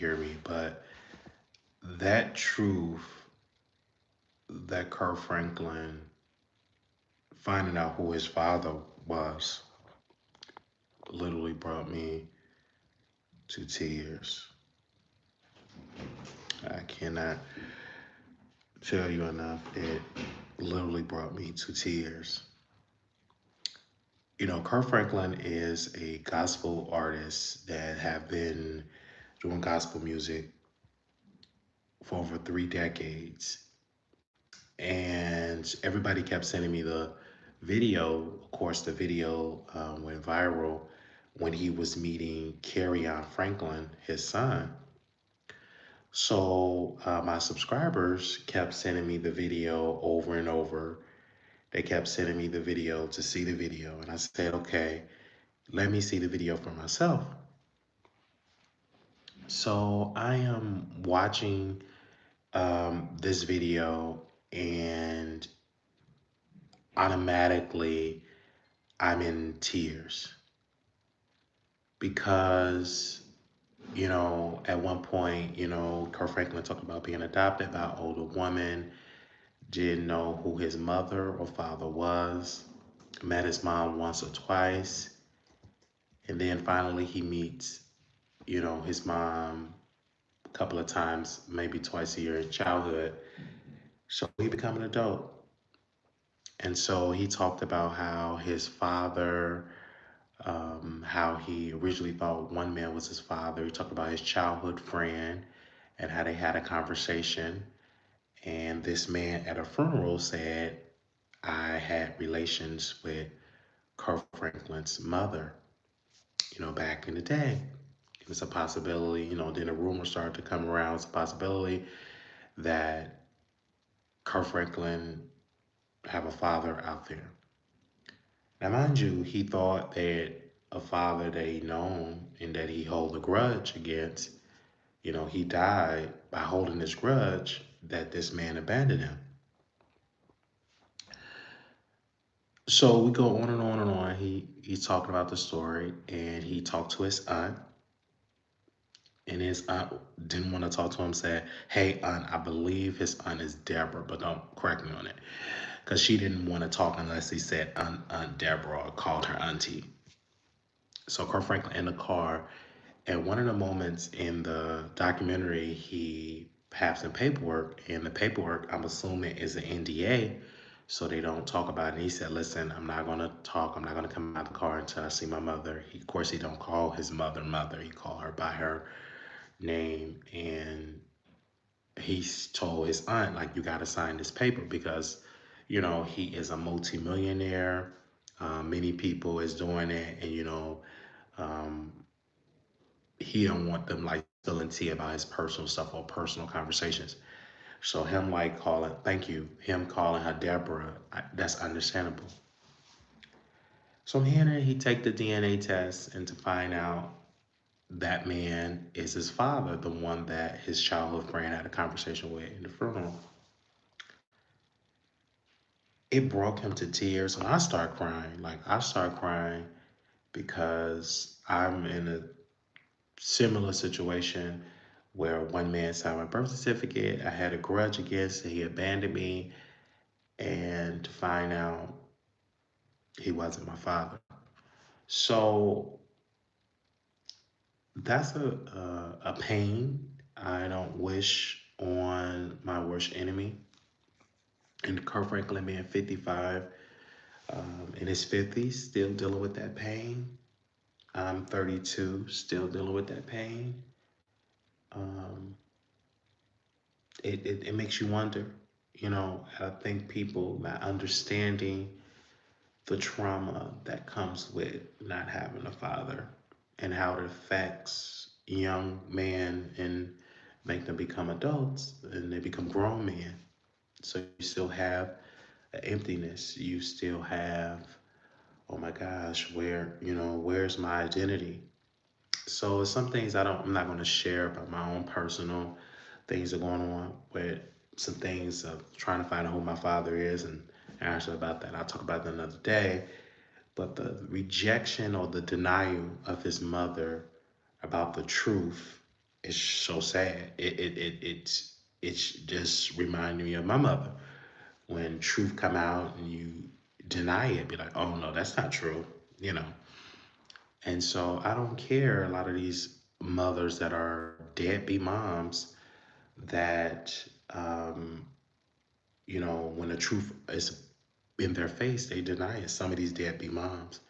hear me, but that truth that Kirk Franklin finding out who his father was literally brought me to tears. I cannot tell you enough. It literally brought me to tears. You know, Kirk Franklin is a gospel artist that have been doing gospel music for over 3 decades. And everybody kept sending me the video. Of course, the video went viral when he was meeting Carrie Franklin, his son. So my subscribers kept sending me the video over and over. They kept sending me the video to see the video. And I said, okay, let me see the video for myself. So I am watching this video, and automatically I'm in tears because, at one point, Kirk Franklin talked about being adopted by an older woman, didn't know who his mother or father was, met his mom once or twice, and then finally he meets, his mom a couple of times, maybe twice a year in childhood. So he become an adult. And so he talked about how his father, how he originally thought one man was his father. He talked about his childhood friend and how they had a conversation. And this man at a funeral said, I had relations with Kirk Franklin's mother, back in the day. It was a possibility, then a rumor started to come around. It's a possibility that Kirk Franklin have a father out there. Now, mind you, he thought that a father that he known and that he hold a grudge against, he died by holding this grudge that this man abandoned him. So we go on and on and on. He's talking about the story, and he talked to his aunt, and his aunt didn't want to talk to him. Said, "Hey, aunt, I believe his aunt is Deborah, but don't correct me on it," because she didn't want to talk unless he said Aunt Deborah or called her auntie. So Kirk Franklin in the car, and one of the moments in the documentary, he has some paperwork, and the paperwork, I'm assuming, is an NDA, so they don't talk about it. He said, "Listen, I'm not gonna talk. I'm not gonna come out the car until I see my mother." Of course, he don't call his mother mother. He call her by her name, and he's told his aunt, like, you got to sign this paper because, he is a multimillionaire. Many people is doing it, and um, he don't want them like spilling tea about his personal stuff or personal conversations. So him like calling, thank you, him calling her Deborah, that's understandable. So here he take the DNA test and to find out that man is his father, the one that his childhood friend had a conversation with in the funeral. It brought him to tears, and I start crying. Like I start crying because I'm in a similar situation where one man signed my birth certificate. I had a grudge against, he abandoned me, and to find out he wasn't my father. So that's a pain I don't wish on my worst enemy. And Kirk Franklin being 55, in his 50s, still dealing with that pain. I'm 32, still dealing with that pain. Um, it makes you wonder. I think people not understanding the trauma that comes with not having a father and how it affects young men and make them become adults and they become grown men. So you still have an emptiness. You still have, oh my gosh, where's my identity? So some things I'm not going to share about my own personal things that are going on with some things of trying to find out who my father is and actually about that. I'll talk about that another day. But the rejection or the denial of his mother about the truth It's so sad. It's just reminding me of my mother. When truth come out and you deny it, be like, oh no, that's not true, you know. And so I don't care a lot of these mothers that are deadbeat moms that when the truth is in their face, they deny it. Some of these deadbeat moms.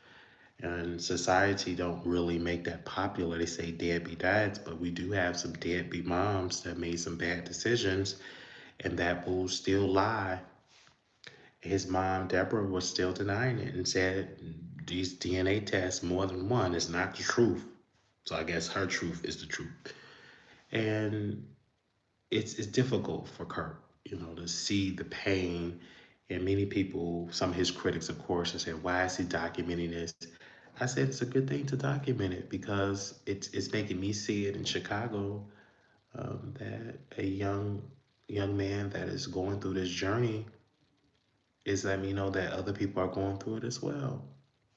And society don't really make that popular. They say deadbeat dads, but we do have some deadbeat moms that made some bad decisions, and that will still lie. His mom, Deborah, was still denying it and said these DNA tests, more than one, is not the truth. So I guess her truth is the truth. And it's difficult for Kirk, to see the pain. And many people, some of his critics, of course, have said, why is he documenting this? I said it's a good thing to document it because it's making me see it in Chicago, that a young man that is going through this journey is letting me know that other people are going through it as well.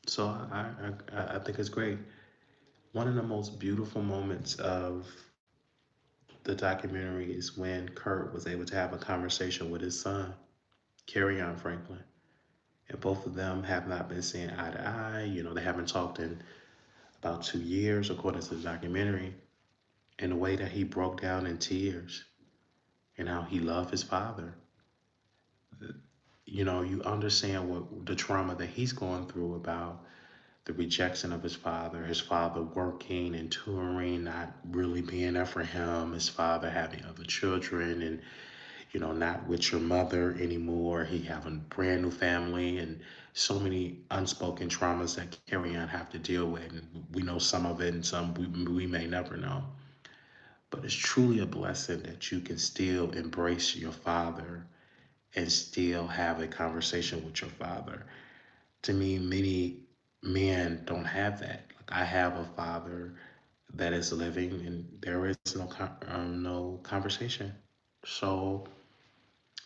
So I think it's great. One of the most beautiful moments of the documentary is when Kurt was able to have a conversation with his son, on Franklin. And both of them have not been seeing eye to eye. They haven't talked in about 2 years, according to the documentary. And the way that he broke down in tears and how he loved his father. You understand what the trauma that he's going through about the rejection of his father working and touring, not really being there for him, his father having other children and not with your mother anymore. He having a brand new family and so many unspoken traumas that Carrie Ann have to deal with. And we know some of it and some we may never know. But it's truly a blessing that you can still embrace your father and still have a conversation with your father. To me, many men don't have that. Like I have a father that is living, and there is no conversation. So,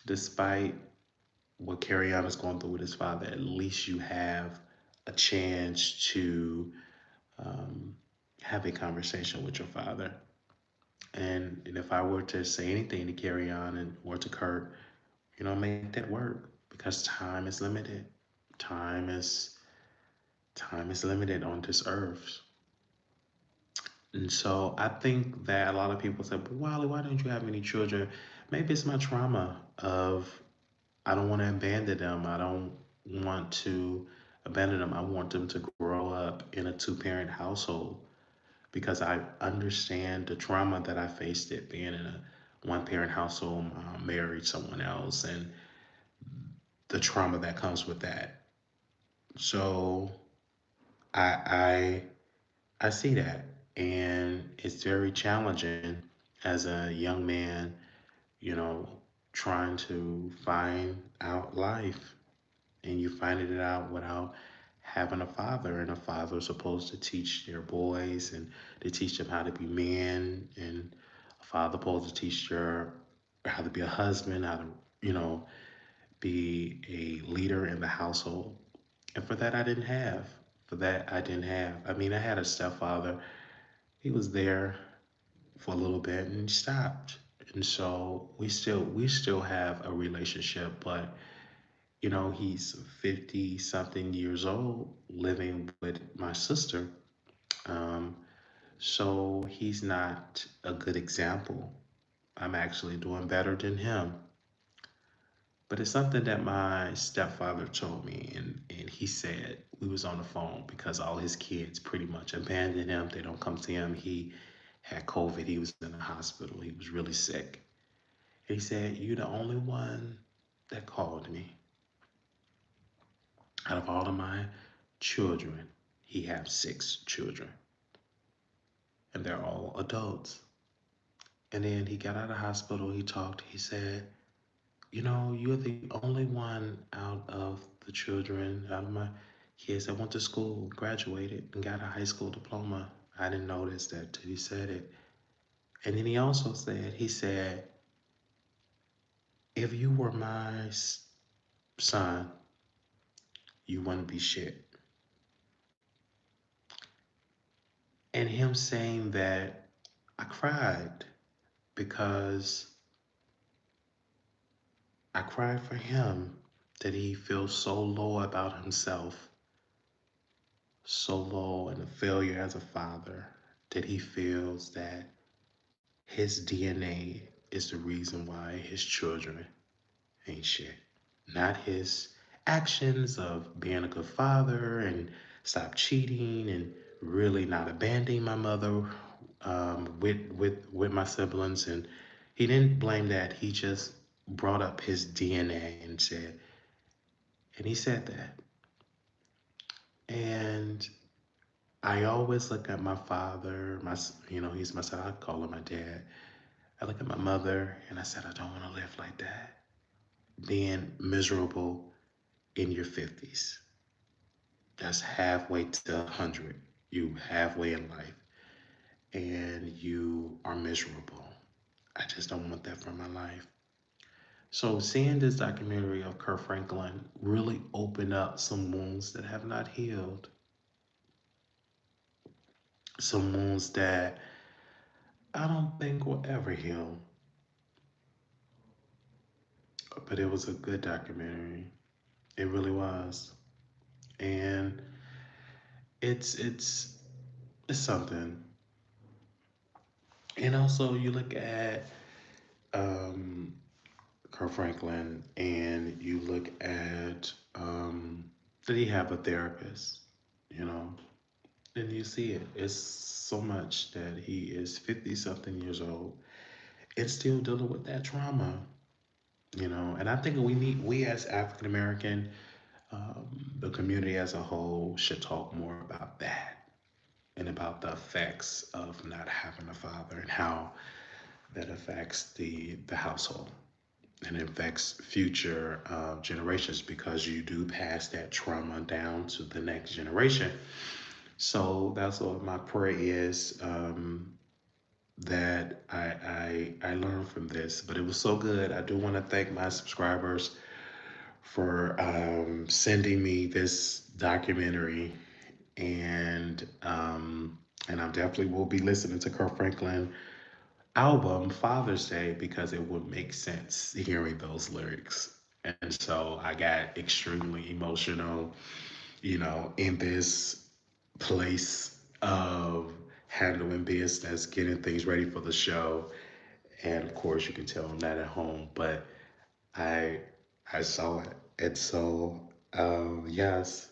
despite what Carrion is going through with his father, at least you have a chance to um, have a conversation with your father. And if I were to say anything to Carry On and or to Kurt, make that work because time is limited. Time is time is limited on this earth. And so I think that a lot of people say, but Wiley, why don't you have any children? Maybe it's my trauma of I don't want to abandon them. I don't want to abandon them. I want them to grow up in a two-parent household because I understand the trauma that I faced it being in a one-parent household, married someone else, and the trauma that comes with that. So I I see that, and it's very challenging as a young man, you know, trying to find out life, and you finding it out without having a father, and a father is supposed to teach their boys and to teach them how to be men, and a father supposed to teach your how to be a husband, how to you know be a leader in the household. And for that, I didn't have. For that, I didn't have. I mean, I had a stepfather. He was there for a little bit and he stopped. And so we still have a relationship, but he's 50 something years old living with my sister. Um, so he's not a good example. I'm actually doing better than him. But it's something that my stepfather told me, and he said we was on the phone because all his kids pretty much abandoned him. They don't come to him. He had COVID. He was in the hospital. He was really sick. And he said, "You're the only one that called me out of all of my children." He has 6 children, and they're all adults. And then he got out of the hospital. He talked. He said, you're the only one out of the children, out of my kids that went to school, graduated, and got a high school diploma. I didn't notice that till he said it. And then he also said, if you were my son, you wouldn't be shit. And him saying that I cried because I cried for him that he feels so low about himself, so low and a failure as a father, that he feels that his DNA is the reason why his children ain't shit. Not his actions of being a good father and stop cheating and really not abandoning my mother with my siblings. And he didn't blame that. He just brought up his DNA and said, and he said that. And I always look at my father, he's my son. I call him my dad. I look at my mother and I said, I don't want to live like that. Being miserable in your 50s. That's halfway to 100. You halfway in life and you are miserable. I just don't want that for my life. So seeing this documentary of Kirk Franklin really opened up some wounds that have not healed. Some wounds that I don't think will ever heal. But it was a good documentary. It really was. And it's it's it's something. And also you look at um Kirk Franklin and you look at did he have a therapist? You know, and you see it. It's so much that he is 50 something years old and still dealing with that trauma. And I think we as African American, the community as a whole should talk more about that and about the effects of not having a father and how that affects the household and affects future generations because you do pass that trauma down to the next generation. So that's what my prayer is, that I learned from this. But it was so good. I do want to thank my subscribers for sending me this documentary, and I definitely will be listening to Kirk Franklin album Father's Day because it would make sense hearing those lyrics. And so I got extremely emotional, in this place of handling business, getting things ready for the show. And of course, you can tell I'm not at home, but I I saw it. And so, yes.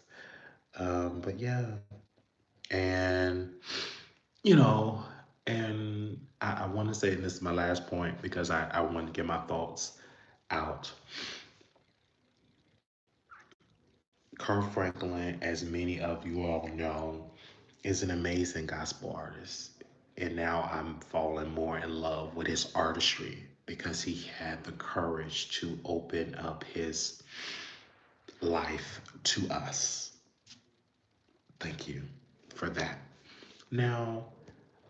But yeah, and you know, and I want to say, and this is my last point because I want to get my thoughts out. Kirk Franklin, as many of you all know, is an amazing gospel artist. And now I'm falling more in love with his artistry because he had the courage to open up his life to us. Thank you for that. Now,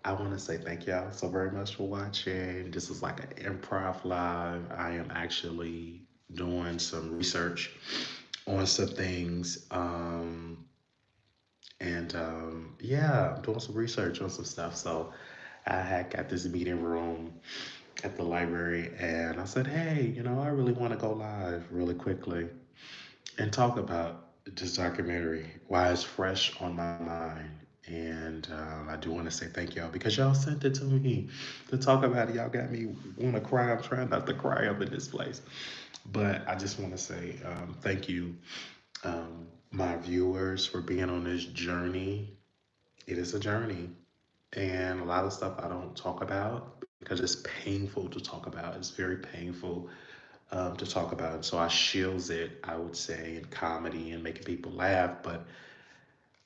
I want to say thank y'all so very much for watching. This is like an improv live. I am actually doing some research on some things. And yeah, I'm doing some research on some stuff. So I had got this meeting room at the library and I said, hey, I really want to go live really quickly and talk about this documentary, why it's fresh on my mind. And I do want to say thank y'all because y'all sent it to me to talk about it. Y'all got me want to cry. I'm trying not to cry up in this place. But I just want to say thank you, my viewers, for being on this journey. It is a journey. And a lot of stuff I don't talk about because it's painful to talk about. It's very painful to talk about. So I shields it, I would say, in comedy and making people laugh. But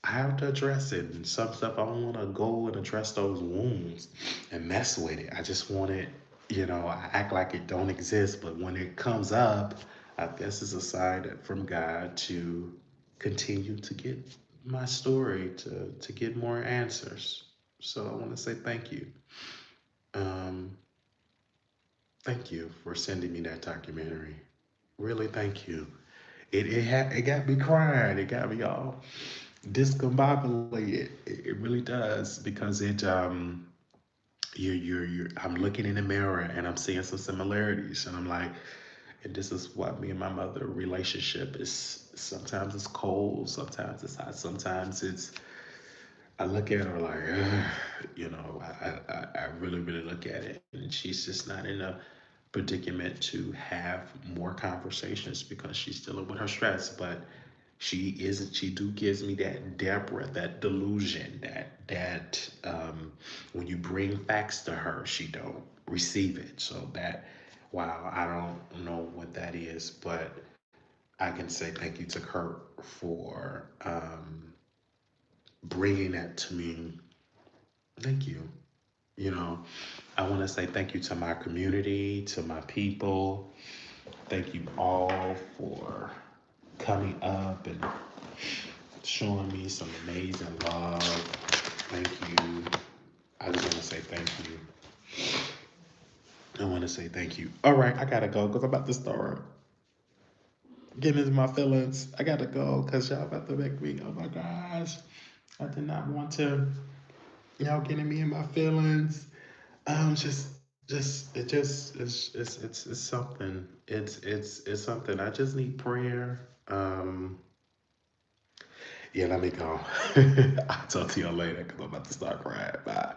I have to address it. And some stuff I don't want to go and address those wounds and mess with it. I just want it, I act like it don't exist. But when it comes up, I guess it's a sign from God to continue to get my story, to get more answers. So I want to say thank you. Um, Thank you for sending me that documentary. Really, thank you. It got me crying. It got me all discombobulated. It really does because I'm looking in the mirror and I'm seeing some similarities, and I'm like, and this is what me and my mother relationship is. Sometimes it's cold, sometimes it's hot, sometimes it's. I look at her like, I really, really look at it, and she's just not in a predicament to have more conversations because she's dealing with her stress. But she isn't. She do gives me that Deborah, that delusion, that when you bring facts to her, she don't receive it. So that, wow, I don't know what that is, but I can say thank you to Kirk for bringing that to me. Thank you. You know, I want to say thank you to my community, to my people. Thank you all for coming up and showing me some amazing love. Thank you. I just want to say thank you. I want to say thank you. All right, I gotta go because I'm about to start getting into my feelings. I gotta go because y'all about to make me. Oh my gosh, I did not want to. Y'all getting me in my feelings. It's something. It's something. I just need prayer. Yeah, let me go. I'll talk to y'all later because I'm about to start crying. Bye.